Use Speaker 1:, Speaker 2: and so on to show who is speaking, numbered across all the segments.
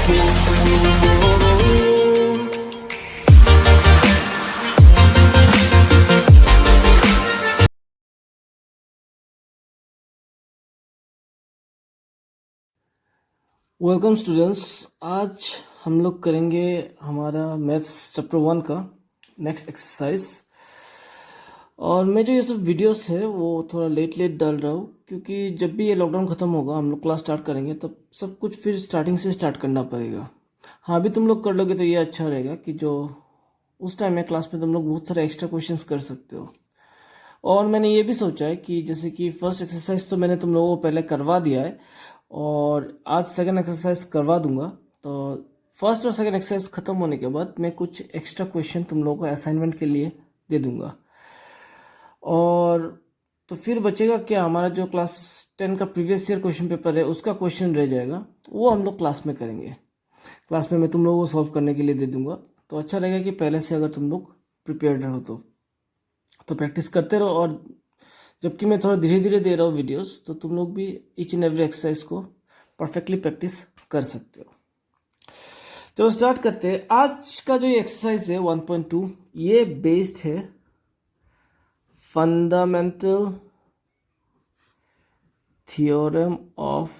Speaker 1: Welcome students. आज हम लोग करेंगे हमारा मैथ्स चैप्टर 1 का नेक्स्ट एक्सरसाइज। और मैं जो ये सब वीडियोस है वो थोड़ा लेट डाल रहा हूँ, क्योंकि जब भी ये लॉकडाउन ख़त्म होगा, हम लोग क्लास स्टार्ट करेंगे, तब सब कुछ फिर स्टार्टिंग से स्टार्ट करना पड़ेगा। हाँ, अभी तुम लोग कर लोगे तो ये अच्छा रहेगा कि जो उस टाइम में क्लास में तुम लोग बहुत सारे एक्स्ट्रा क्वेश्चंस कर सकते हो। और मैंने ये भी सोचा है कि जैसे कि फर्स्ट एक्सरसाइज तो मैंने तुम लोगों को पहले करवा दिया है, और आज सेकंड एक्सरसाइज करवा दूंगा। तो फर्स्ट और सेकंड एक्सरसाइज ख़त्म होने के बाद मैं कुछ एक्स्ट्रा क्वेश्चन तुम लोगों को असाइनमेंट के लिए दे दूंगा। और तो फिर बचेगा क्या, हमारा जो क्लास 10 का प्रीवियस ईयर क्वेश्चन पेपर है उसका क्वेश्चन रह जाएगा, वो हम लोग क्लास में करेंगे। क्लास में मैं तुम लोगों को सॉल्व करने के लिए दे दूंगा। तो अच्छा रहेगा कि पहले से अगर तुम लोग प्रिपेयर्ड रहो तो प्रैक्टिस करते रहो। और जबकि मैं थोड़ा धीरे धीरे दे रहा हूँ वीडियोस, तो तुम लोग भी ईच एंड एवरी एक्सरसाइज को परफेक्टली प्रैक्टिस कर सकते हो। चलो स्टार्ट करते हैं। आज का जो ये एक्सरसाइज है 1.2, ये बेस्ड है फंडामेंटल थ्योरम ऑफ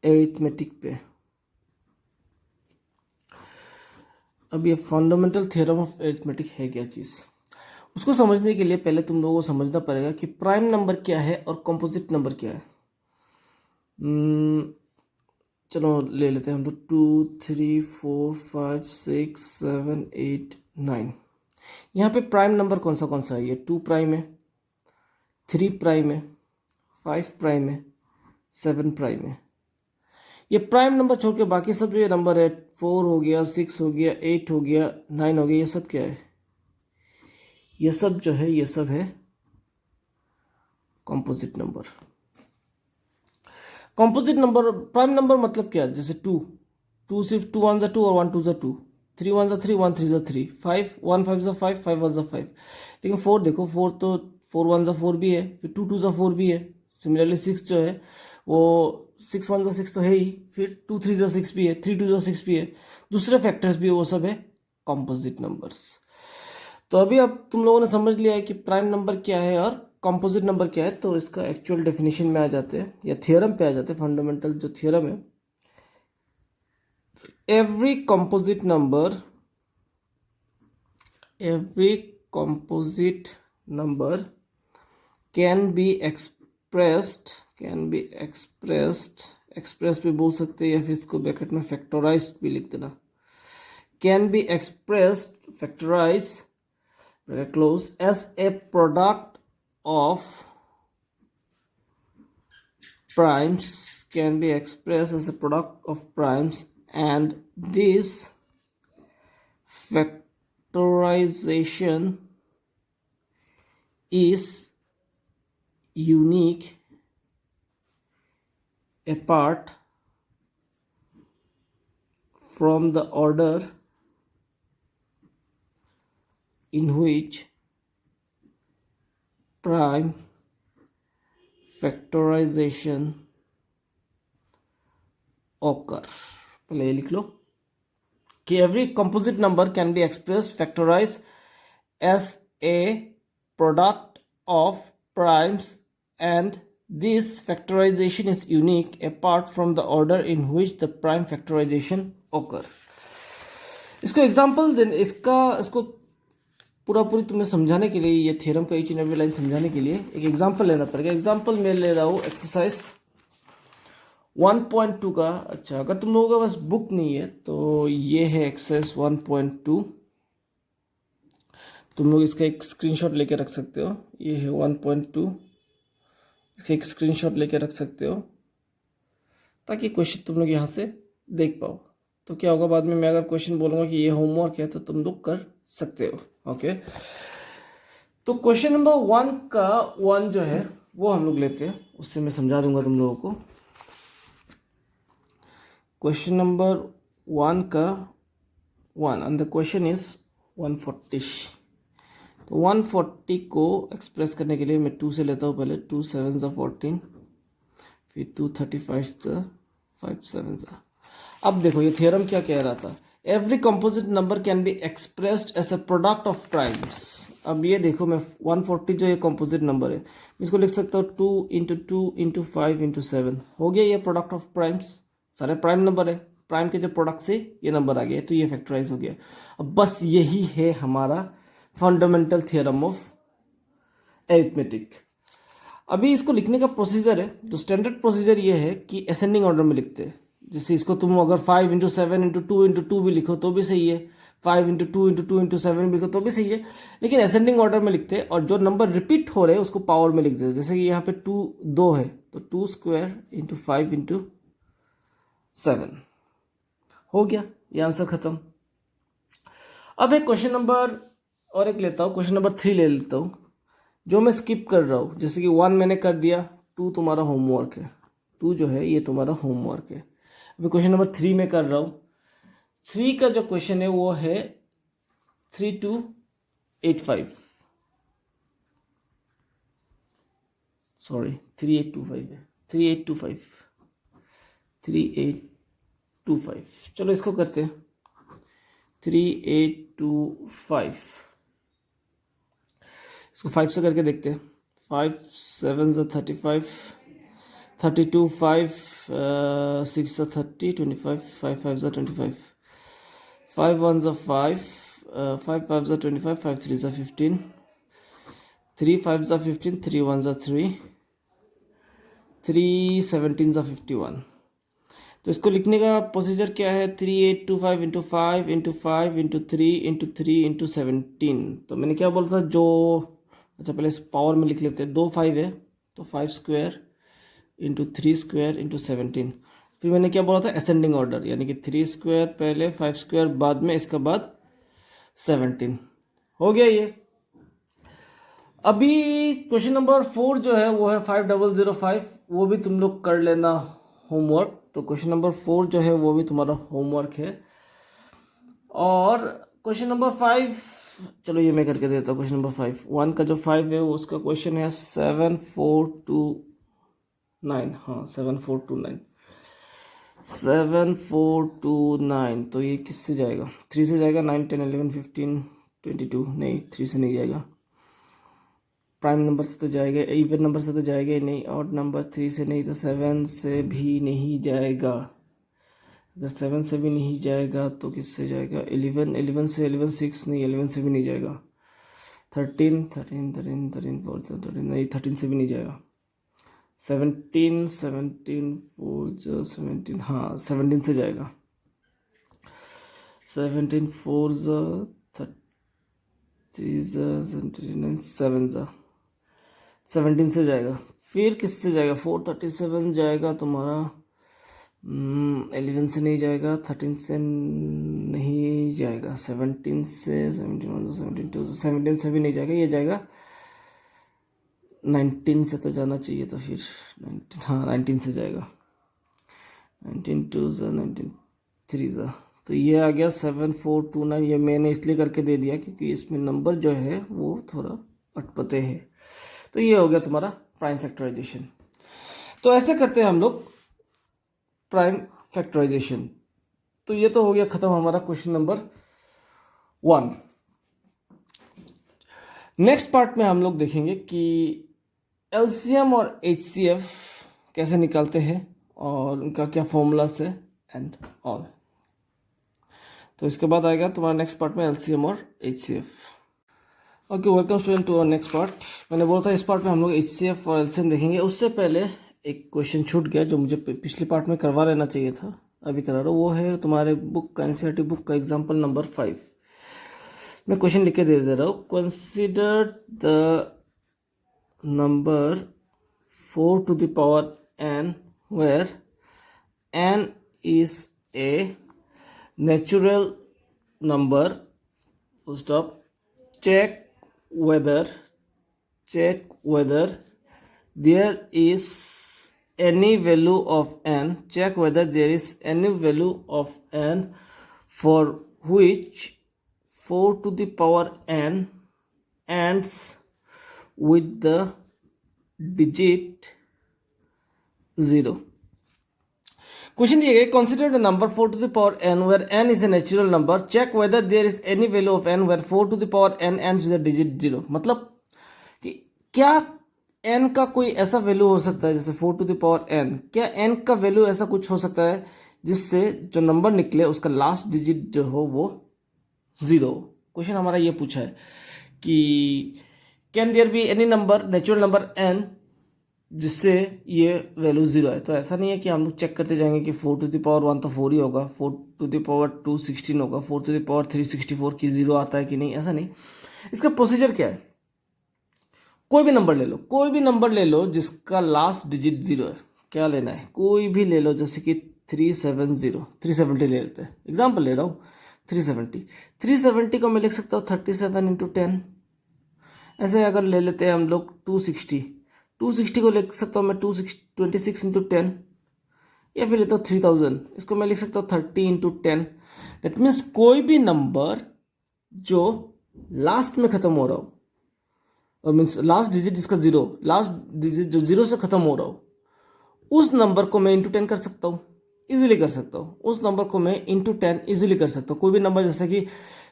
Speaker 1: एरिथमेटिक पे। अब ये फंडामेंटल थ्योरम ऑफ एरिथमेटिक है क्या चीज़, उसको समझने के लिए पहले तुम लोगों को समझना पड़ेगा कि प्राइम नंबर क्या है और कंपोजिट नंबर क्या है। चलो ले लेते हैं हम लोग 2, 3, 4, 5, 6, 7, 8, 9। यहाँ पे प्राइम नंबर कौन सा है? ये 2 प्राइम है, 3 प्राइम है, 5 प्राइम है, 7 प्राइम है। ये प्राइम नंबर छोड़ के बाकी सब जो ये नंबर है, 4 हो गया, 6 हो गया, 8 हो गया, 9 हो गया, ये सब क्या है? ये सब जो है, ये सब है composite number. Composite number, prime number मतलब क्या? जैसे 2 सिर्फ 2 1 2 और 1 2 2, 3 1 3 1 3 3, 5 1 5 5 5 1 5। लेकिन 4 देखो, 4 तो 4 1 4 भी है, फिर 2 2 4 भी है। सिमिलरली 6 जो है वो 6 1 6 तो है ही, फिर 2 3 6 भी है, 3 2 6 भी है, दूसरे फैक्टर्स भी है, वो सब है कंपोजिट नंबर्स। तो अभी अब तुम लोगों ने समझ लिया है कि प्राइम नंबर क्या है और कंपोजिट नंबर क्या है। तो इसका एक्चुअल डेफिनेशन में आ जाते हैं या थियरम पे आ जाते हैं। फंडामेंटल जो थियरम है, every composite number can be expressed, express भी बोल सकते हैं, या फिर इसको ब्रैकेट में फैक्टराइज्ड भी लिख देना। Can be expressed factorised close as a product of primes, can be expressed as a product of primes, and this factorization is unique apart from the order in which prime factorization occur। पहले ये लिख लो कि every composite number can be expressed factorized as a product of primes, and this factorization is unique apart from the order in which the prime factorization occur। इसको example देने, इसको पूरी तुम्हें समझाने के लिए, ये थ्योरम का ईच एंड एवरी लाइन समझाने के लिए एक एग्जांपल लेना पड़ेगा। एग्जांपल मैं ले रहा हूँ एक्सरसाइज 1.2 का। अच्छा, अगर तुम लोगों का पास बुक नहीं है तो ये है एक्सरसाइज 1.2। तुम लोग इसका एक स्क्रीनशॉट लेके रख सकते हो। ये है 1.2, इसका एक स्क्रीनशॉट लेके रख सकते हो ताकि क्वेश्चन तुम लोग यहाँ से देख पाओ। तो क्या होगा, बाद में मैं अगर क्वेश्चन बोलूँगा कि ये होमवर्क है तो तुम लोग कर सकते हो। ओके, तो क्वेश्चन नंबर 1 का 1 जो है वो हम लोग लेते हैं, उससे मैं समझा दूंगा तुम लोगों को। क्वेश्चन नंबर 1 का 1 एंड द क्वेश्चन इज 140। तो 140 को एक्सप्रेस करने के लिए मैं 2 से लेता हूँ पहले। 2 7 14, फिर 2 35 5 7 सा। अब देखो ये थियरम क्या कह रहा था, every composite number can be expressed as a product of primes. अब ये देखो मैं 140 जो ये कंपोजिट नंबर है इसको लिख सकता हूँ 2 इंटू 2 इंटू 5 इंटू 7, हो गया ये प्रोडक्ट ऑफ प्राइम्स, सारे प्राइम नंबर है, प्राइम के जो प्रोडक्ट से ये नंबर आ गया तो ये फैक्टराइज हो गया। अब बस यही है हमारा फंडामेंटल थियरम ऑफ एरिथमेटिक। अभी इसको लिखने का प्रोसीजर है, तो स्टैंडर्ड प्रोसीजर ये है कि असेंडिंग ऑर्डर में लिखते हैं। जैसे इसको तुम अगर 5 इंटू 7 इंटू 2 इंटू 2 भी लिखो तो भी सही है, 5 इंटू 2 इंटू 2 इंटू 7 भी लिखो तो भी सही है, लेकिन असेंडिंग ऑर्डर में लिखते हैं और जो नंबर रिपीट हो रहे हैं उसको पावर में लिख देते हैं। जैसे कि यहाँ पे 2 है तो 2 स्क्वायर इंटू 5 इंटू 7, हो गया ये आंसर खत्म। अब एक क्वेश्चन नंबर और एक लेता हूँ, क्वेश्चन नंबर 3 ले लेता हूँ जो मैं स्किप कर रहा हूँ। जैसे कि 1 मैंने कर दिया, 2 तुम्हारा होमवर्क है, 2 जो है ये तुम्हारा होमवर्क है। अभी क्वेश्चन नंबर 3 में कर रहा हूँ। 3 का जो क्वेश्चन है वो है 3285, सॉरी 3825 है, 3825 3825। चलो इसको करते हैं 3825, इसको 5 से करके देखते हैं। 5 7 35, 32 5 6 30 25, 5 5 25, 5 1 5, 5 5 25, 5 3 15, 3 5 15, 3 1 3, 3 17 51। तो इसको लिखने का प्रोसीजर क्या है, 3825 into 5 into 5 into 3 into 3 into 17। तो मैंने क्या बोला था जो, अच्छा पहले इस पावर में लिख लेते हैं, 2 5 है तो 5 स्क्वायर इंटू 3 स्क्वायर इंटू 17। फिर मैंने क्या बोला था असेंडिंग ऑर्डर, यानी कि 3 स्क्वायर पहले 5 स्क्वायर बाद में, इसके बाद 17, हो गया ये। अभी क्वेश्चन नंबर 4 जो है वो है 5005, वो भी तुम लोग कर लेना होमवर्क। तो क्वेश्चन नंबर 4 जो है वो भी तुम्हारा होमवर्क है। और क्वेश्चन नंबर 5, चलो ये मैं करके देता हूँ। क्वेश्चन नंबर 5, 1 का जो 5 है उसका क्वेश्चन है 7429, हाँ 7429, 7429। तो ये किससे जाएगा, 3 से जाएगा, 9 10 11 15 22, नहीं 3 से नहीं जाएगा, प्राइम नंबर से तो जाएगा, इवन नंबर से तो जाएगा ही नहीं, ऑड नंबर 3 से नहीं तो 7 से भी नहीं जाएगा। अगर 7 से भी नहीं जाएगा तो किससे जाएगा, 11 11 से 11 6 नहीं, 11 से भी नहीं जाएगा, 13 13 13 13 4 13 नहीं, 13 से भी नहीं जाएगा, 17 17 4 17, हाँ 17 से जाएगा, 17 4 30 7 17 से जाएगा। फिर किससे जाएगा, 437 जाएगा तुम्हारा, 11 से नहीं जाएगा, 13 से नहीं जाएगा, 17 से 17 17 2 17 से भी नहीं जाएगा, ये जाएगा 19 से तो जाना चाहिए, तो फिर 19, हाँ 19 से जाएगा, 19 2 19 3 तो ये आ गया 7429। ये मैंने इसलिए करके दे दिया क्योंकि इसमें नंबर जो है वो थोड़ा अटपटे हैं। तो ये हो गया तुम्हारा प्राइम फैक्टराइजेशन। तो ऐसे करते हैं हम लोग प्राइम फैक्टराइजेशन। तो ये तो हो गया खत्म हमारा क्वेश्चन नंबर 1। नेक्स्ट पार्ट में हम लोग देखेंगे कि एलसीएम और एचसीएफ कैसे निकालते हैं और उनका क्या फॉर्मूलास है एंड ऑल। तो इसके बाद आएगा तुम्हारा नेक्स्ट पार्ट में एलसीएम और HCF. Okay, welcome student to our next part. मैंने बोला था इस पार्ट में हम लोग एचसीएफ और एलसीएम देखेंगे। उससे पहले एक क्वेश्चन छूट गया जो मुझे पिछली पार्ट में करवा लेना चाहिए था, अभी करा रहा हूँ। वो है तुम्हारे बुक का, एनसीईआरटी बुक का एग्जाम्पल नंबर 5। मैं क्वेश्चन लिख के दे रहा हूँ। Consider the number 4 to the power n where n is a natural number, full stop. check whether there is any value of n, check whether there is any value of n for which 4 to the power n ends with the digit 0। Question दिए गए, consider the number 4 to the power n where n is a natural number, check whether there is any value of n where 4 to the power n ends with a digit 0। मतलब कि क्या n का कोई ऐसा value हो सकता है, जैसे 4 to the power n, क्या n का वैल्यू ऐसा कुछ हो सकता है जिससे जो नंबर निकले उसका लास्ट डिजिट जो हो वो 0। क्वेश्चन हमारा ये पूछा है कि can there be any number natural number n जिससे ये वैल्यू 0 है। तो ऐसा नहीं है कि हम लोग चेक करते जाएंगे कि 4 to the power 1 तो 4 ही होगा, 4 to the power 2 16 होगा, 4 to the power 3 64 की 0 आता है कि नहीं, ऐसा नहीं। इसका प्रोसीजर क्या है, कोई भी नंबर ले लो, कोई भी नंबर ले लो जिसका लास्ट डिजिट 0 है। क्या लेना है, कोई भी ले लो, जैसे कि 370 ले लेते हैं, एग्जाम्पल ले रहा हूँ 370 को मैं लिख सकता हूँ 37 इंटू 10। ऐसे अगर ले लेते हैं हम लोग 260 को लिख सकता हूँ मैं 26 इंटू 10, या फिर लेता हूँ 3000, इसको मैं लिख सकता हूँ 30 इंटू 10। दैट मीन्स कोई भी नंबर जो लास्ट में खत्म हो रहा हो, और मीन्स लास्ट डिजिट जिसका 0, लास्ट डिजिट जो 0 से खत्म हो रहा हो, उस नंबर को मैं इंटू 10 कर सकता हूँ, इजीली कर सकता हूँ। उस नंबर को मैं इंटू 10 इजीली कर सकता हूँ। कोई भी नंबर जैसे कि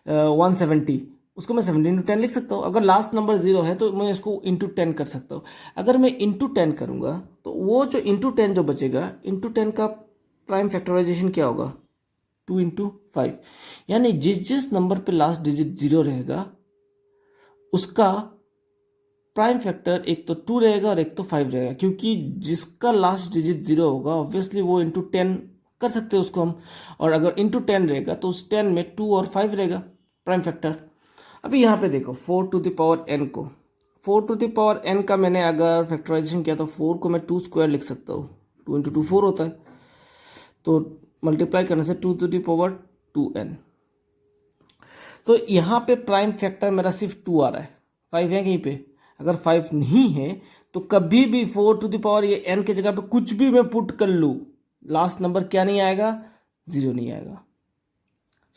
Speaker 1: 170, उसको मैं 70 इंटू 10 लिख सकता हूँ। अगर लास्ट नंबर 0 है तो मैं इसको इंटू 10 कर सकता हूँ। अगर मैं इंटू 10 करूँगा तो वो जो इंटू 10 जो बचेगा, इंटू 10 का प्राइम फैक्टराइजेशन क्या होगा, 2 इंटू 5। यानी जिस जिस नंबर पे लास्ट डिजिट 0 रहेगा उसका प्राइम फैक्टर एक तो 2 रहेगा और एक तो 5 रहेगा, क्योंकि जिसका लास्ट डिजिट 0 होगा ऑब्वियसली वो इंटू 10 कर सकते हैं उसको हम, और अगर इंटू 10 रहेगा तो उस 10 में 2 और 5 रहेगा प्राइम फैक्टर। अभी यहाँ पे देखो 4 to the power n को, 4 to the power n का मैंने अगर फैक्टराइजेशन किया तो 4 को मैं 2 स्क्वायर लिख सकता हूँ, 2 इंटू 2 4 होता है, तो मल्टीप्लाई करने से 2 to the power 2n। तो यहाँ पे प्राइम फैक्टर मेरा सिर्फ 2 आ रहा है, 5 है कहीं पे। अगर 5 नहीं है तो कभी भी 4 to the power ये n के जगह पे कुछ भी मैं पुट कर लूँ, लास्ट नंबर क्या नहीं आएगा, 0 नहीं आएगा।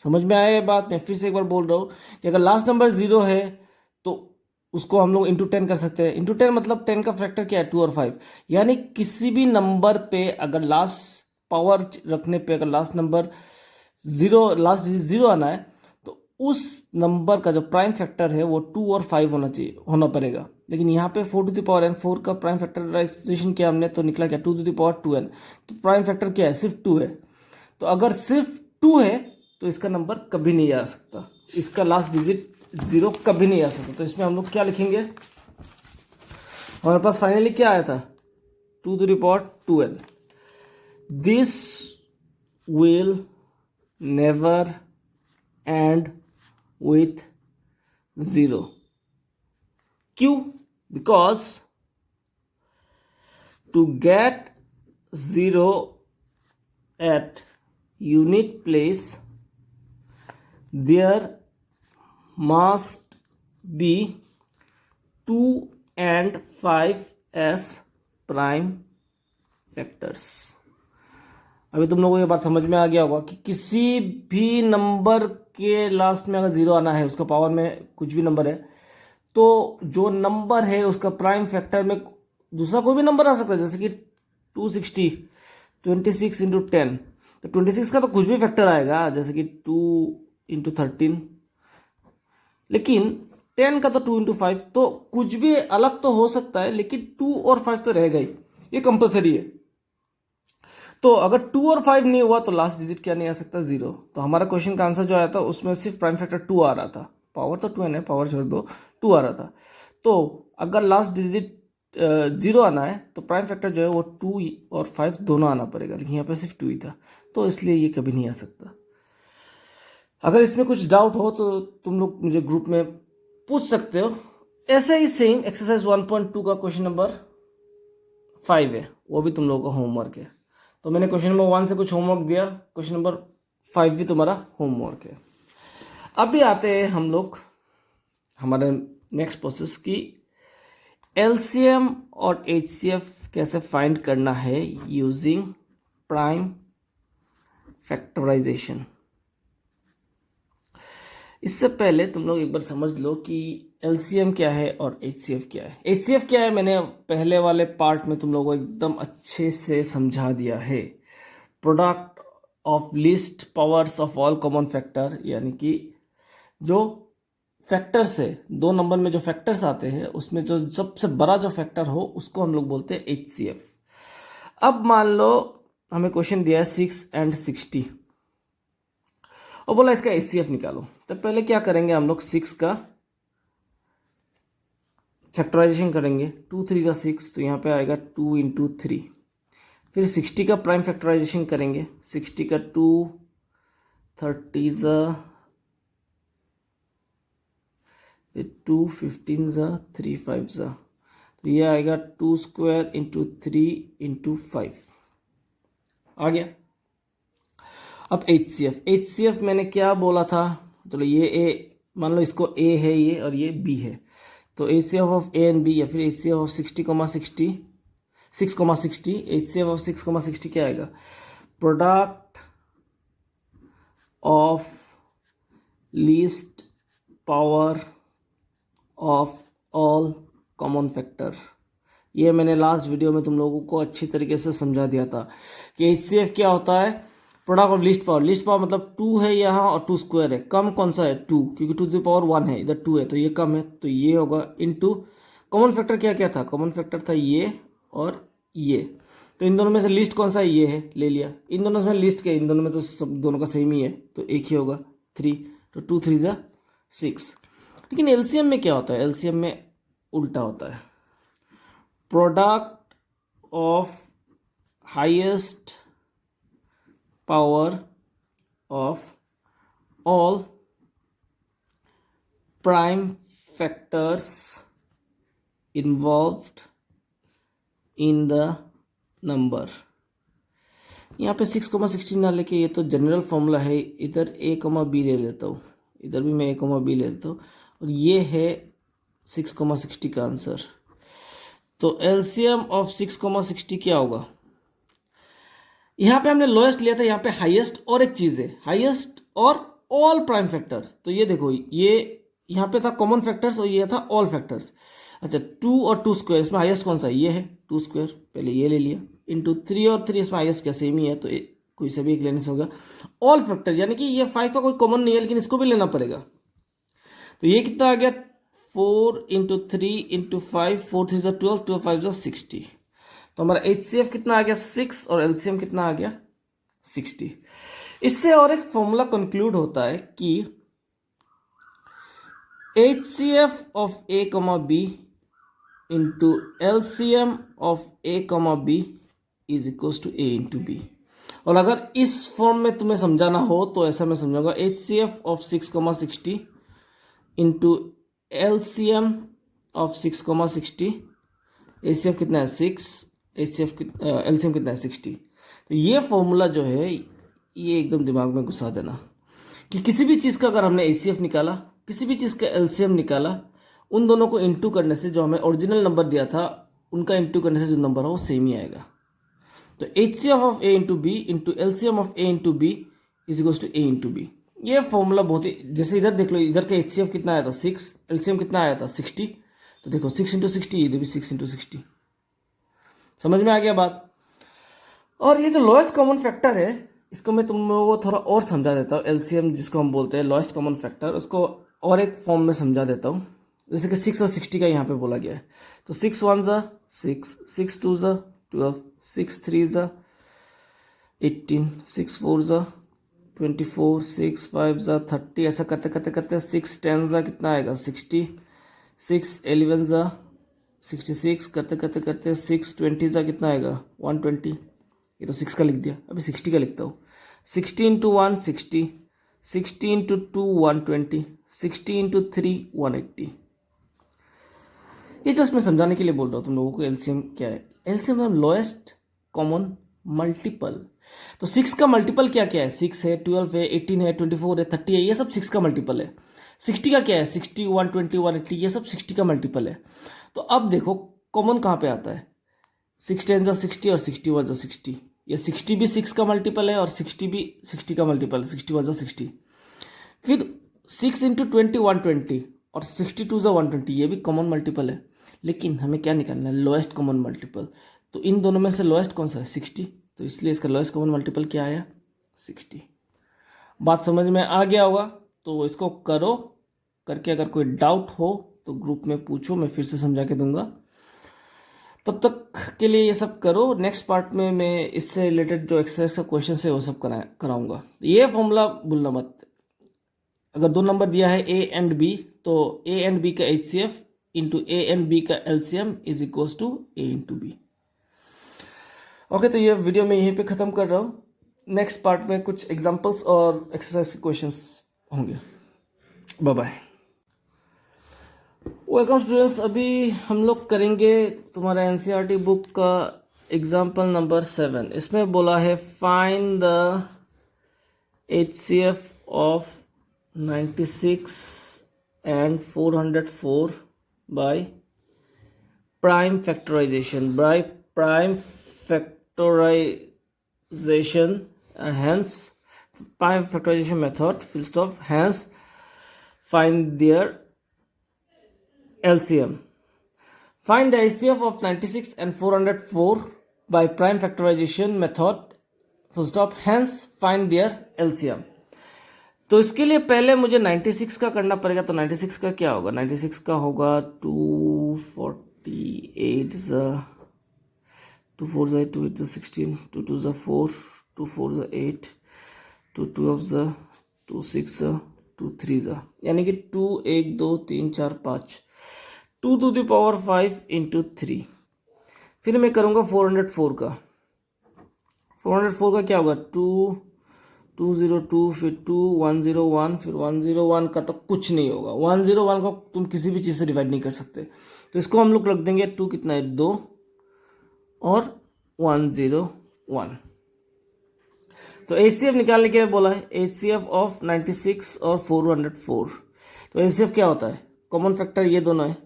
Speaker 1: समझ में आया ये बात? मैं फिर से एक बार बोल रहा हूँ कि अगर लास्ट नंबर 0 है तो उसको हम लोग इंटू 10 कर सकते हैं। इंटू 10 मतलब 10 का फैक्टर क्या है, 2 और 5। यानी किसी भी नंबर पे अगर लास्ट पावर रखने पे अगर लास्ट नंबर 0, लास्ट डिजिट 0 आना है तो उस नंबर का जो प्राइम फैक्टर है वो 2 और 5 होना पड़ेगा। लेकिन यहाँ पे 4 to the power n, 4 का प्राइम फैक्टराइजेशन किया हमने तो निकला क्या, 2 to the power 2n। तो प्राइम फैक्टर क्या है, सिर्फ 2 है। तो अगर सिर्फ 2 है तो इसका नंबर कभी नहीं आ सकता, इसका लास्ट डिजिट 0 कभी नहीं आ सकता। तो इसमें हम लोग क्या लिखेंगे, हमारे पास फाइनली क्या आया था, 2 to the power 2n। This will never end with 0। क्यों? Because to get 0 at unit place there must be 2 and 5 as prime factors। अभी तुम लोगों को ये बात समझ में आ गया होगा कि किसी भी नंबर के लास्ट में अगर 0 आना है, उसका पावर में कुछ भी नंबर है, तो जो नंबर है उसका प्राइम फैक्टर में दूसरा कोई भी नंबर आ सकता है, जैसे कि 260, 26 इंटू 10, तो 26 का तो कुछ भी फैक्टर आएगा, जैसे कि 2 इंटू 13। लेकिन 10 का तो 2 इंटू 5, तो कुछ भी अलग तो हो सकता है लेकिन 2 और 5 तो रहेगा ही, ये कंपलसरी है। तो अगर 2 और 5 नहीं हुआ तो लास्ट डिजिट क्या नहीं आ सकता, 0। तो हमारा क्वेश्चन का आंसर जो आया था उसमें सिर्फ प्राइम फैक्टर 2 आ रहा था, पावर तो 2n है, पावर छोड़ दो, 2 आ रहा था। तो अगर लास्ट डिजिट 0 आना है तो प्राइम फैक्टर जो है वो 2 और 5 दोनों आना पड़ेगा, लेकिन यहाँ पे सिर्फ 2 ही था, तो इसलिए ये कभी नहीं आ सकता। अगर इसमें कुछ डाउट हो तो तुम लोग मुझे ग्रुप में पूछ सकते हो। ऐसे ही सेम एक्सरसाइज 1.2 का क्वेश्चन नंबर 5 है, वो भी तुम लोगों का होमवर्क है। तो मैंने क्वेश्चन नंबर 1 से कुछ होमवर्क दिया, क्वेश्चन नंबर 5 भी तुम्हारा होमवर्क है। अभी आते हैं हम लोग हमारे नेक्स्ट प्रोसेस की, एलसीएम और एचसीएफ कैसे फाइंड करना है यूजिंग प्राइम फैक्टराइजेशन। इससे पहले तुम लोग एक बार समझ लो कि एलसीएम क्या है और एचसीएफ क्या है। एचसीएफ क्या है मैंने पहले वाले पार्ट में तुम लोगों को एकदम अच्छे से समझा दिया है, product of least powers of all common factor, यानी कि जो फैक्टर्स है, दो नंबर में जो फैक्टर्स आते हैं उसमें जो सबसे बड़ा जो फैक्टर हो उसको हम लोग बोलते हैं HCF। अब मान लो हमें क्वेश्चन दिया है 6 एंड 60 और बोला इसका HCF निकालो। तो पहले क्या करेंगे हम लोग, 6 का फैक्टराइजेशन करेंगे, 2 3 जा 6, तो यहाँ पे आएगा 2 इंटू 3। फिर 60 का प्राइम फैक्टराइजेशन करेंगे, 60 का 2 30 जा, फिर 2 15 जा, 3 5 जा, तो ये आएगा 2 स्क्वायर इंटू 3 इंटू 5 आ गया। अब HCF मैंने क्या बोला था, चलो ये ए, मान लो इसको A है ये और ये B है, तो HCF of A and B या फिर HCF ऑफ 6,60 HCF ऑफ 6,60 क्या आएगा, product of least power of all common factor. ये मैंने लास्ट वीडियो में तुम लोगों को अच्छी तरीके से समझा दिया था कि HCF क्या होता है, प्रोडक्ट ऑफ लीस्ट पावर मतलब 2 है यहाँ और 2 स्क्वायर है, कम कौन सा है 2, क्योंकि 2 की पावर 1 है, इधर 2 है तो ये कम है, तो ये होगा इनटू कॉमन फैक्टर क्या क्या था, कॉमन फैक्टर था ये और ये, तो इन दोनों में से लिस्ट कौन सा है, ये है, ले लिया। इन दोनों में लिस्ट क्या, इन दोनों में तो सब दोनों का सेम ही है, तो एक ही होगा 3, तो 2 3 जा 6। लेकिन LCM में क्या होता है, LCM में उल्टा होता है, product of highest power of all prime factors involved in the number. यहाँ पे 6,60 ना लेके ये तो जनरल फॉर्मूला है, इधर A, B ले लेता हूँ, इधर भी मैं A, B ले लेता हूँ, और ये है 6,60 का आंसर। तो LCM ऑफ 6,60 क्या होगा, यहाँ पे हमने लोएस्ट लिया था, यहाँ पे हाईएस्ट और एक चीज़ है, हाईएस्ट और ऑल प्राइम फैक्टर्स। तो ये देखो, ये यहाँ पे था कॉमन फैक्टर्स और ये था ऑल फैक्टर्स। अच्छा 2 और 2 स्क्वायर, इसमें हाईएस्ट कौन सा है, ये है 2 स्क्वायर, पहले ये ले लिया, इंटू 3 और 3, इसमें हाईएस्ट क्या सेम ही है, तो कोई से भी एक लेने से होगा। ऑल फैक्टर यानी कि ये 5 का कोई कॉमन नहीं है, लेकिन इसको भी लेना पड़ेगा, तो ये कितना आ गया 4 इंटू 3 इंटू 5, 4 3 12, 12 5 60। तो हमारा HCF कितना आ गया 6 और LCM कितना आ गया 60। इससे और एक फॉर्मूला कंक्लूड होता है कि HCF of A, B into LCM of A, B is equal to A into B। और अगर इस फॉर्म में तुम्हें समझाना हो तो ऐसा मैं समझाऊंगा, HCF of 6,60 into LCM of 6,60, HCF कितना है 6, LCM कितना है 60। तो ये फॉर्मूला जो है ये एकदम दिमाग में घुसा देना कि किसी भी चीज़ का अगर हमने HCF निकाला, किसी भी चीज़ का LCM निकाला, उन दोनों को इंटू करने से जो हमें ओरिजिनल नंबर दिया था उनका इंटू करने से जो नंबर हो वो सेम ही आएगा। तो HCF of A into B into LCM of A into B is equal to A into B। ये फॉर्मूला बहुत ही, जैसे इधर देख लो, इधर का HCF कितना आया था 6, LCM कितना आया था 60, तो देखो 6 इंटू 60, इधर भी 6 इंटू 60। समझ में आ गया बात। और ये जो लोएस्ट कॉमन फैक्टर है इसको मैं तुम लोगों को थोड़ा और समझा देता हूँ, LCM जिसको हम बोलते हैं लोएस्ट कॉमन फैक्टर, उसको और एक फॉर्म में समझा देता हूँ। जैसे कि 6 और 60 का यहाँ पे बोला गया है, तो 6 1 जा 6, 6 2 जा 12, 6 3 जा 18, 6 4 जा 24, 6 5 जा 30, ऐसा करते करते करते 6 10 जा कितना आएगा 60, 6 11 जा 66, करते करते करते 6 20 जा कितना आएगा 120। ये तो 6 का लिख दिया, अभी 60 का लिखता हूँ। 60 इंटू 1 60, 60 इंटू 2 120, 60 इंटू 3 180। ये जस्ट मैं समझाने के लिए बोल रहा हूँ तुम लोगों को LCM क्या है। LCM मतलब लोएस्ट कॉमन मल्टीपल। तो 6 का मल्टीपल क्या क्या है, 6 है, 12 है, 18 है, 24 है, 30 है, ये सब 6 का मल्टीपल है। 60 का क्या है, 60 120 180, ये सब 60 का मल्टीपल है। तो अब देखो कॉमन कहाँ पे आता है, 6 10 जा 60 और 61 जा 60, ये 60 भी 6 का मल्टीपल है और 60 भी 60 का मल्टीपल है, 61 जा 60। फिर 6 इंटू 20 120 और 62 जा 120, ये भी कॉमन मल्टीपल है। लेकिन हमें क्या निकालना है, लोएस्ट कॉमन मल्टीपल। तो इन दोनों में से लोएस्ट कौन सा है 60, तो इसलिए इसका लोएस्ट कॉमन मल्टीपल क्या आया 60। बात समझ में आ गया होगा, तो इसको करो, करके अगर कोई डाउट हो तो ग्रुप में पूछो, मैं फिर से समझा के दूंगा। तब तक के लिए ये सब करो। नेक्स्ट पार्ट में मैं इससे रिलेटेड जो एक्सरसाइज का क्वेश्चन है वो सब कराऊंगा। ये फॉर्मूला भूलना मत। अगर दो नंबर दिया है ए एंड बी, तो ए एंड बी का HCF into A and B का LCM is equals to A into B. Okay, तो ये वीडियो मैं यहीं पे ख़त्म कर रहा हूँ। नेक्स्ट पार्ट में कुछ एग्जांपल्स और एक्सरसाइज के क्वेश्चंस होंगे। Bye bye. वेलकम स्टूडेंट्स, अभी हम लोग करेंगे तुम्हारा एनसीईआरटी बुक का एग्जाम्पल नंबर 7। इसमें बोला है find the HCF of 96 and 404 by prime factorization. By prime factorization, hence prime factorization method, full stop, hence find their LCM. Find the HCF of 96 and 404 by prime factorization method, full stop, hence find their LCM. तो इसके लिए पहले मुझे 96 का करना पड़ेगा। तो 96 का क्या होगा? 96 का होगा 248 2 4 2 8 16 2 2 4 2 4 8 2 12 2 6 2 3 यानी कि 2 1 2 3 4 5 2 to the power 5 into 3। फिर मैं करूँगा 404 का। 404 का क्या होगा? 202 फिर 101 फिर 101 का तो कुछ नहीं होगा। 101 को तुम किसी भी चीज़ से डिवाइड नहीं कर सकते, तो इसको हम लोग रख देंगे 2 कितना है 2 और 101। तो एचसीएफ निकालने के लिए बोला है, एचसीएफ ऑफ 96 और 404। तो एचसीएफ क्या होता है? कॉमन फैक्टर ये दोनों है,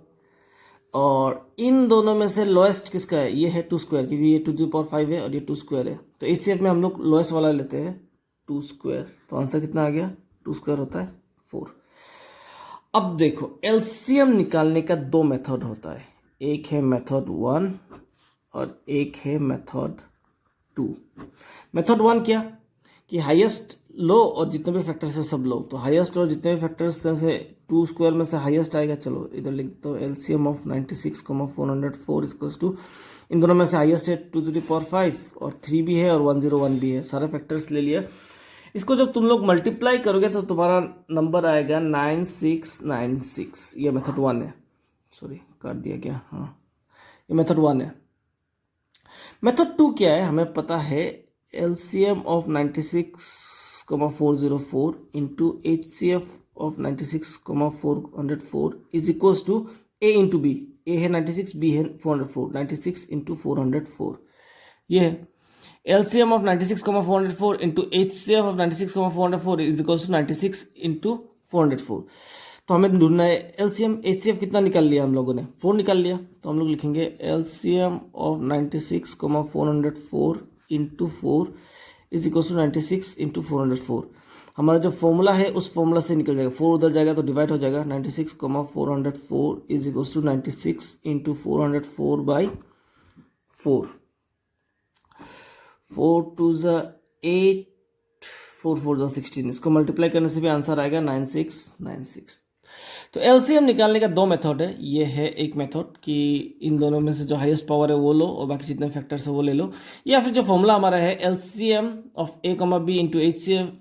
Speaker 1: और इन दोनों में से लोएस्ट किसका है? ये है 2 स्क्वायर, क्योंकि ये 2 to the power 5 है और ये 2 स्क्वायर है। तो एचसीएफ में हम लोग लोएस्ट वाला लेते हैं 2 स्क्वायर। तो आंसर कितना आ गया? 2 स्क्वायर होता है 4। अब देखो, एलसीएम निकालने का दो मेथड होता है, एक है मेथड 1 और एक है मेथड 2। मेथड 1 क्या कि हाईएस्ट लो और जितने भी फैक्टर्स है सब लो। तो हाईएस्ट और जितने भी फैक्टर्स से 2 स्क्वायर में से हाईएस्ट आएगा। चलो इधर लिख दो, एलसीएम ऑफ 96, 404 इक्वल्स टू, इन दोनों में से हाईएस्ट है 2 to the power 5 और 3 भी है और 101 भी है। सारे फैक्टर्स ले लिया। इसको जब तुम लोग मल्टीप्लाई करोगे तो तुम्हारा नंबर आएगा 9696। ये मेथड 1 है। सॉरी, काट दिया क्या? हाँ, ये मेथड 1 है। मेथड 2 क्या है? हमें पता है LCM of 96,404 into HCF of 96,404 is equals to A into B। A है 96, B है 404। 96 into 404 ये है। LCM of 96,404 into HCF of 96,404 is equals to 96 into 404। तो हमें ढूंढना है LCM। HCF कितना निकाल लिया हम लोगों ने? 4 निकाल लिया। तो हम लोग लिखेंगे LCM of 96,404 into 4 is equals to 96 into 404। हमारा जो फॉर्मूला है उस फॉर्मूला से निकल जाएगा। 4 उधर जाएगा तो डिवाइड हो जाएगा। 96,404 is equals to 96 into 404 by 4। 4 2 8, 4 4 16। इसको मल्टीप्लाई करने से भी आंसर आएगा 9696। तो एलसीएम निकालने का दो मेथड है। ये है एक मेथड कि इन दोनों में से जो हाईएस्ट पावर है वो लो और बाकी जितने फैक्टर्स है वो ले लो, या फिर जो फॉर्मूला हमारा है LCM of A comma B into HCF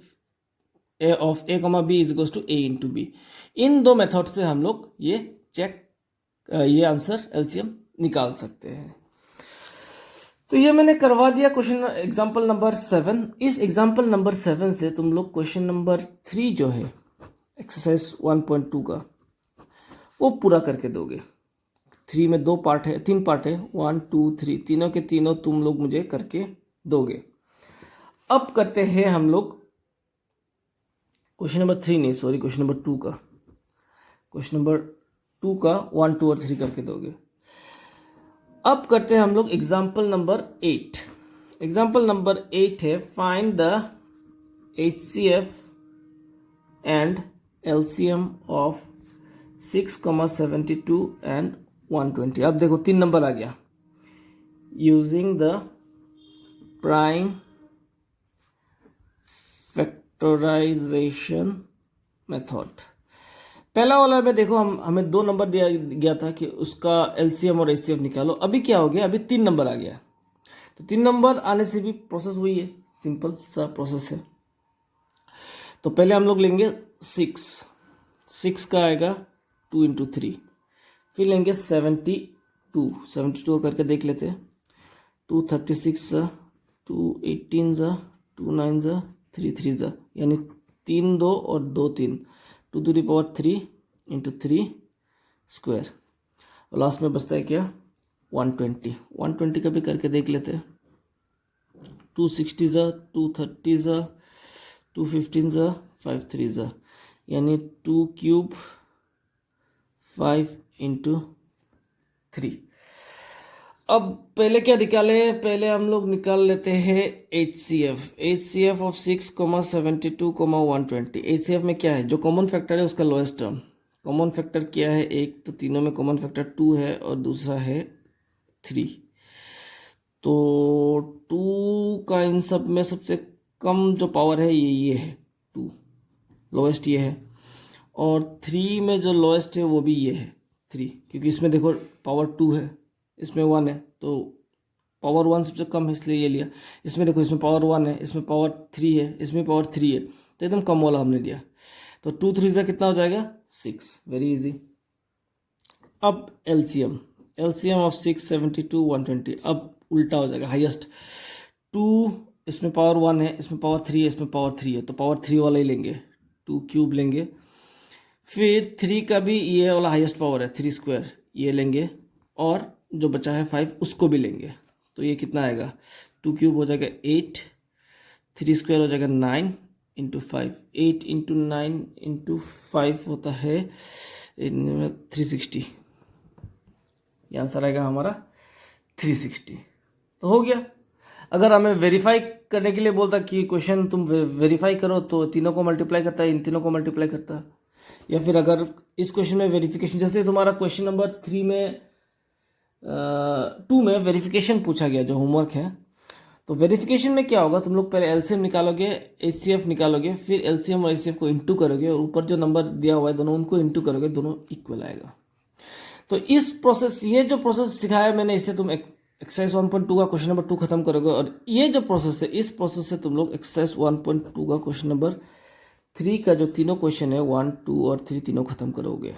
Speaker 1: of A comma B is equals to A into B. इन दो मेथड से हम लोग ये आंसर एलसीएम निकाल सकते हैं। तो ये मैंने करवा दिया क्वेश्चन एग्जाम्पल नंबर 7। इस एग्जाम्पल नंबर 7 से तुम लोग क्वेश्चन नंबर 3 जो है एक्सरसाइज 1.2 का वो पूरा करके दोगे। 3 में 2 पार्ट है, 3 पार्ट है, 1 2 3, तीनों के तीनों तुम लोग मुझे करके दोगे। अब करते हैं हम लोग क्वेश्चन नंबर 3 नहीं, सॉरी, क्वेश्चन नंबर 2 का। क्वेश्चन नंबर 2 का 1 2 और 3 करके दोगे। अब करते हैं हम लोग एग्जाम्पल नंबर 8। एग्जाम्पल नंबर 8 है find the HCF and LCM of 6,72 and 120। अब देखो 3 नंबर आ गया। Using the prime factorisation method. पहला वाला में देखो हमें 2 नंबर दिया गया था कि उसका एलसीएम और एचसीएफ निकालो। अभी क्या हो गया, अभी 3 नंबर आ गया। तो 3 नंबर आने से भी प्रोसेस वही है, सिंपल सा प्रोसेस है। तो पहले हम लोग लेंगे 6 का आएगा 2 इंटू 3, फिर लेंगे 72 करके देख लेते हैं। 2 36 ज़ा, 2 18 ज़ा, 2 9 ज़ा, 3 3 ज़ा, यानी 3 2 और 2 3, 2 to the power 3 into 3 square, और लास्ट में बचता है क्या 120 का भी करके देख लेते हैं। 260 ज़ा, 230 ज़ा, 215 ज़ा, 5 3 ज़ा, यानी 2 क्यूब 5 इंटू 3। अब पहले क्या निकाले, पहले हम लोग निकाल लेते हैं HCF ऑफ 6, 72, 120। HCF में क्या है, जो कॉमन फैक्टर है उसका लोएस्ट टर्म। कॉमन फैक्टर क्या है, एक तो तीनों में कॉमन फैक्टर 2 है और दूसरा है 3। तो 2 का इन सब में सबसे कम जो पावर है ये है 2, लोएस्ट ये है, और 3 में जो लोएस्ट है वो भी ये है 3, क्योंकि इसमें देखो पावर 2 है, इसमें 1 है, तो पावर 1 सबसे कम है इसलिए ये लिया। इसमें देखो इसमें पावर 1 है, इसमें पावर 3 है, इसमें पावर 3 है, तो एकदम कम वाला हमने लिया। तो 2 3 से कितना हो जाएगा 6, वेरी इजी। अब एलसीएम ऑफ 6, 72, 120, अब उल्टा हो जाएगा, हाईएस्ट 2, इसमें पावर 1 है, इसमें पावर 3 है, इसमें पावर 3 है, तो पावर 3 वाला ही लेंगे, 2 क्यूब लेंगे। फिर 3 का भी ये वाला हाईएस्ट पावर है 3 स्क्वायर, ये लेंगे, और जो बचा है 5 उसको भी लेंगे। तो ये कितना आएगा, 2 क्यूब हो जाएगा 8, 3 स्क्वायर हो जाएगा 9 इंटू 5, 8 इंटू 9 इंटू 5 होता है 360। ये आंसर आएगा हमारा 360। तो हो गया। अगर हमें वेरीफाई करने के लिए बोलता कि क्वेश्चन तुम वेरीफाई करो, तो तीनों को मल्टीप्लाई करता है, इन तीनों को मल्टीप्लाई करता है। या फिर अगर इस क्वेश्चन में वेरिफिकेशन, जैसे तुम्हारा क्वेश्चन नंबर 3 में 2 में वेरिफिकेशन पूछा गया जो होमवर्क है, तो वेरिफिकेशन में क्या होगा, तुम लोग पहले एलसीएम निकालोगे, एचसीएफ निकालोगे, फिर एलसीएम और एचसीएफ को इंटू करोगे, और ऊपर जो नंबर दिया हुआ है दोनों उनको इंटू करोगे, दोनों इक्वल आएगा। तो इस प्रोसेस, ये जो प्रोसेस सिखाया मैंने, इससे तुम एक्सरसाइज 1.2 का क्वेश्चन नंबर 2 खत्म करोगे, और ये जो प्रोसेस है, इस प्रोसेस से तुम लोग एक्सरसाइज 1.2 का क्वेश्चन नंबर 3 का जो तीनों क्वेश्चन है 1, 2 और 3 तीनों खत्म करोगे।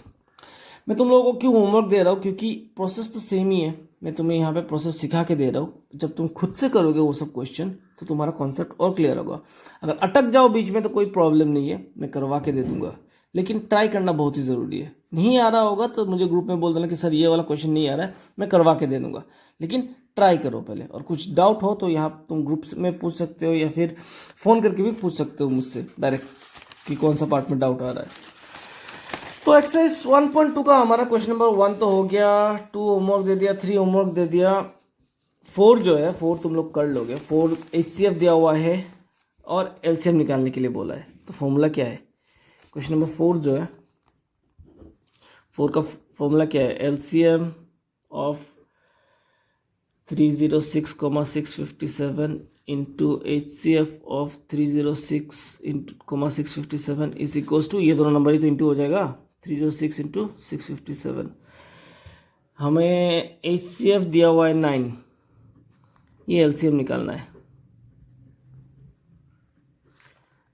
Speaker 1: मैं तुम लोगों को क्यों होमवर्क दे रहा हूँ, क्योंकि प्रोसेस तो सेम ही है, मैं तुम्हें यहाँ पे प्रोसेस सिखा के दे रहा हूँ। जब तुम खुद से करोगे वो सब क्वेश्चन, तो तुम्हारा कॉन्सेप्ट और क्लियर होगा। अगर अटक जाओ बीच में तो कोई प्रॉब्लम नहीं है, मैं करवा के दे दूंगा, लेकिन ट्राई करना बहुत ही ज़रूरी है। नहीं आ रहा होगा तो मुझे ग्रुप में बोल देना कि सर ये वाला क्वेश्चन नहीं आ रहा है, मैं करवा के दे दूंगा, लेकिन ट्राई करो पहले। और कुछ डाउट हो तो यहाँ तुम ग्रुप में पूछ सकते हो, या फिर फ़ोन करके भी पूछ सकते हो मुझसे डायरेक्ट कि कौन सा पार्ट में डाउट आ रहा है। तो एक्सरसाइज 1.2 का हमारा क्वेश्चन नंबर 1 तो हो गया, 2 होमवर्क दे दिया, 3 होमवर्क दे दिया, 4 जो है 4 तुम लोग कर लोगे। 4 HCF दिया हुआ है और LCM निकालने के लिए बोला है। तो फॉर्मूला क्या है, क्वेश्चन नंबर 4 जो है 4 का फॉर्मूला क्या है, LCM of 306,657 into HCF of 306,657 is equals to, ये दोनों नंबर ही तो इंटू हो जाएगा, 306 इंटू 657। हमें HCF दिया हुआ है 9, ये LCM निकालना है,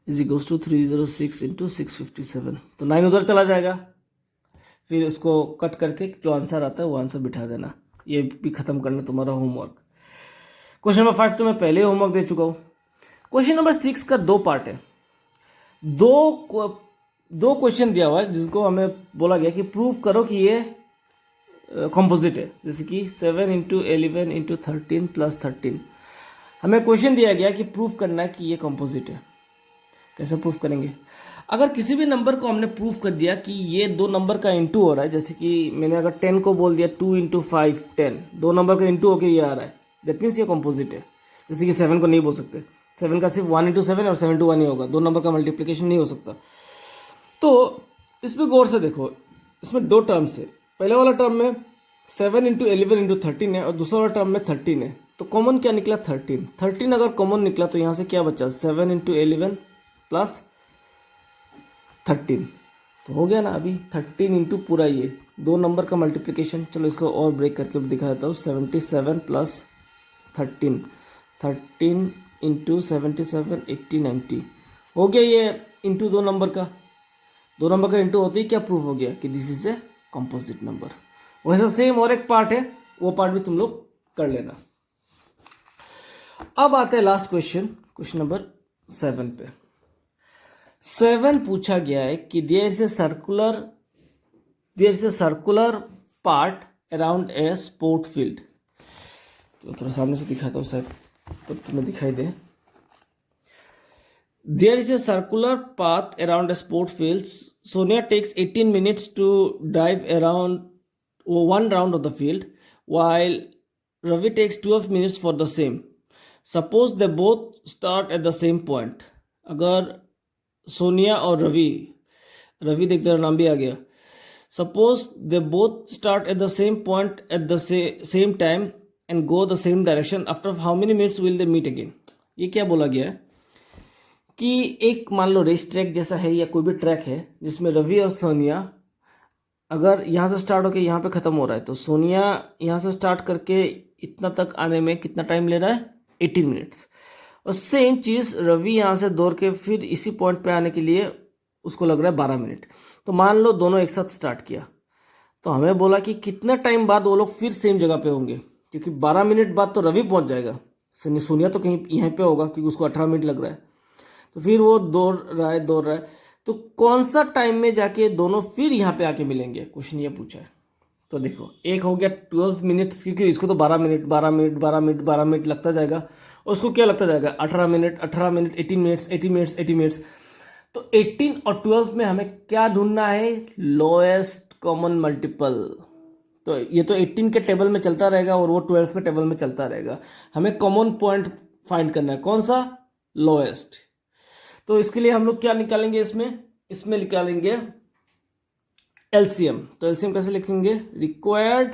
Speaker 1: इज इक्वल्स टू 306 इंटू 657। तो 9 उधर चला जाएगा, फिर इसको कट करके जो आंसर आता है वो आंसर बिठा देना। ये भी खत्म करना तुम्हारा होमवर्क। क्वेश्चन नंबर 5 तो मैं पहले होमवर्क दे चुका हूँ। क्वेश्चन नंबर 6 का 2 पार्ट है, दो क्वेश्चन दिया हुआ है जिसको हमें बोला गया कि प्रूव करो कि ये कंपोजिट है। जैसे कि 7 इंटू 11 इंटू 13 प्लस 13, हमें क्वेश्चन दिया गया कि प्रूव करना है कि ये कंपोजिट है। कैसे प्रूफ करेंगे, अगर किसी भी नंबर को हमने प्रूफ कर दिया कि ये 2 नंबर का इंटू हो रहा है, जैसे कि मैंने अगर 10 को बोल दिया 2 इंटू 5 10, 2 नंबर का इंटू होकर ये आ रहा है, दैट मीन्स ये कंपोजिट है। जैसे कि 7 को नहीं बोल सकते, 7 का सिर्फ 1 इंटू 7 और 7 टू 1 ही होगा, 2 नंबर का मल्टीप्लिकेशन नहीं हो सकता। तो इसमें गौर से देखो, इसमें 2 टर्म्स है। पहले वाला टर्म में 7 इंटू 11 इंटू 13 है, और दूसरा वाला टर्म में 13 है। तो कॉमन क्या निकला 13। 13 अगर कॉमन निकला तो यहाँ से क्या बचा 7 इंटू 11 प्लस 13, तो हो गया ना अभी 13 इंटू पूरा ये 2 नंबर का मल्टीप्लिकेशन। चलो इसको और ब्रेक करके दिखा देता हूँ। 77 प्लस 13, 13 इंटू 77 80 90 हो गया ये इंटू 2 नंबर का। 2 नंबर का इंटू होते ही क्या प्रूफ हो गया कि this is a composite number. वैसा सेम और एक पार्ट है, वो पार्ट भी तुम लोग कर लेना। अब आते हैं लास्ट क्वेश्चन, क्वेश्चन नंबर 7 पे। 7 पूछा गया है कि there is a circular part around a sport field. तो थोड़ा सामने से दिखाता हूँ शायद तब तुम्हें दिखाई दे। There is a circular path around a sport field. Sonia takes 18 minutes to drive around one round of the field, while Ravi takes 12 minutes for the same. Suppose they both start at the same point. अगर सोनिया और रवि देख जरा नाम भी आ गया। Suppose they both start at the same point at the same time and go the same direction. After how many minutes will they meet again? ये क्या बोला गया है कि एक मान लो रेस ट्रैक जैसा है या कोई भी ट्रैक है जिसमें रवि और सोनिया अगर यहाँ से स्टार्ट होकर यहाँ पे ख़त्म हो रहा है, तो सोनिया यहाँ से स्टार्ट करके इतना तक आने में कितना टाइम ले रहा है 18 मिनट्स। और सेम चीज़ रवि यहाँ से दौड़ के फिर इसी पॉइंट पे आने के लिए उसको लग रहा है 12 मिनट। तो मान लो दोनों एक साथ स्टार्ट किया, तो हमें बोला कि कितना टाइम बाद वो लोग फिर सेम जगह पे होंगे, क्योंकि 12 मिनट बाद तो रवि पहुँच जाएगा, सोनिया तो कहीं यहाँ पे होगा क्योंकि उसको 18 मिनट लग रहा है। तो फिर वो दौड़ रहा है, तो कौन सा टाइम में जाके दोनों फिर यहाँ पे आके मिलेंगे, क्वेश्चन ये पूछा है। तो देखो एक हो गया 12 मिनट्स, क्योंकि इसको तो 12 मिनट लगता जाएगा, और उसको क्या लगता जाएगा 18 मिनट 18 मिनट्स। तो 18 और 12 में हमें क्या ढूंढना है, लोएस्ट कॉमन मल्टीपल। तो ये तो 18 के टेबल में चलता रहेगा और वो 12 के टेबल में चलता रहेगा। हमें कॉमन पॉइंट फाइंड करना है, कौन सा, लोएस्ट। तो इसके लिए हम लोग क्या निकालेंगे, इसमें निकालेंगे एलसीएम। तो एलसीएम कैसे लिखेंगे, required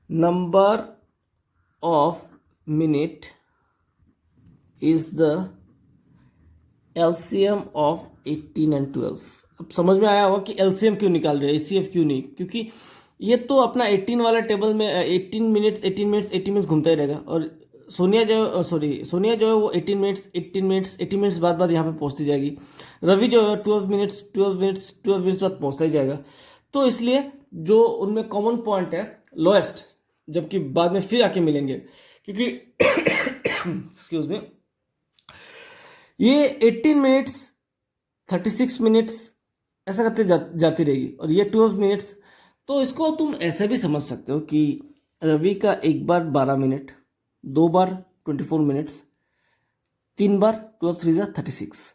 Speaker 1: number of minute is the LCM of 18 and 12। अब समझ में आया होगा कि एलसीएम क्यों निकाल रहे हैं, एचसीएफ क्यों नहीं, क्योंकि ये तो अपना 18 वाला टेबल में 18 मिनट्स घूमता ही रहेगा, और सोनिया जो है वो 18 मिनट्स बाद यहाँ पे पहुँचती जाएगी। रवि जो है 12 मिनट्स बाद पहुँचता ही जाएगा। तो इसलिए जो उनमें कॉमन पॉइंट है लोएस्ट, जबकि बाद में फिर आके मिलेंगे, क्योंकि एक्सक्यूज मी, ये 18 मिनट्स 36 मिनट्स ऐसा करते जाती रहेगी, और ये 12 मिनट्स। तो इसको तुम ऐसे भी समझ सकते हो कि रवि का एक बार 12 मिनट, 2 बार 24 मिनट्स, 3 बार 12 3 जा 36,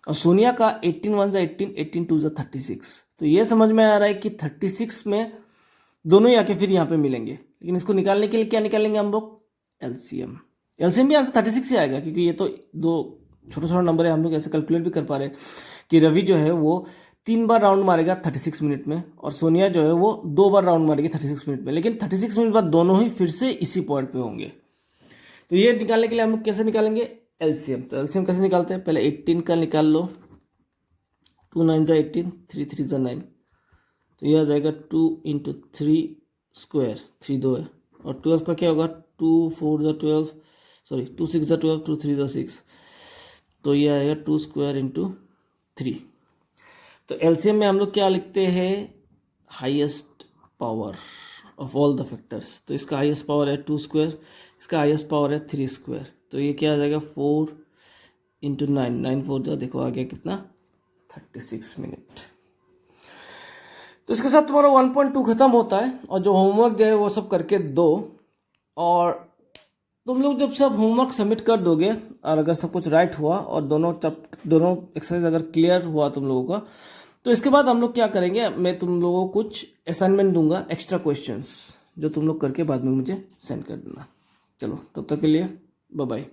Speaker 1: और सोनिया का 18 1 जा 18, 18 2 जा 36। तो ये समझ में आ रहा है कि 36 में दोनों ही आके फिर यहाँ पे मिलेंगे। लेकिन इसको निकालने के लिए क्या निकालेंगे हम लोग, एलसीएम भी आंसर 36 ही आएगा, क्योंकि ये तो दो छोटा नंबर है, हम लोग ऐसे कैलकुलेट भी कर पा रहे हैं कि रवि जो है वो 3 बार राउंड मारेगा 36 मिनट में, और सोनिया जो है वो 2 बार राउंड मारेगी 36 मिनट में। लेकिन 36 मिनट बाद दोनों ही फिर से इसी पॉइंट पे होंगे। तो ये निकालने के लिए हम लोग कैसे निकालेंगे, एलसीएम। तो एलसीएम कैसे निकालते हैं, पहले 18 का निकाल लो, 2 9 जा 18, 3 3 जा 9, तो ये आ जाएगा 2 इंटू 3 स्क्वायर, 3 2 है, और 12 का क्या होगा, 2 4 जा 12, 2 6 जा 12, 2 3 जा 6, तो ये आएगा 2 स्क्वायर इंटू 3। तो एलसीएम में हम लोग क्या लिखते हैं, highest power of all the factors. तो इसका हाईएस्ट पावर है 2 स्क्वायर, इसका हाईएस्ट पावर है 3 स्क्वायर, तो ये क्या आ जाएगा 4 इंटू 9, 9 4 जा, देखो आ गया कितना 36 मिनट। तो इसके साथ तुम्हारा 1.2 खत्म होता है, और जो होमवर्क दे वो सब करके दो। और तुम लोग जब सब होमवर्क सबमिट कर दोगे और अगर सब कुछ राइट हुआ और दोनों एक्सरसाइज अगर क्लियर हुआ तुम लोगों का, तो इसके बाद हम लोग क्या करेंगे, मैं तुम लोगों को कुछ असाइनमेंट दूंगा, एक्स्ट्रा क्वेश्चंस, जो तुम लोग करके बाद में मुझे सेंड कर देना। चलो तब तक के लिए बाय बाय।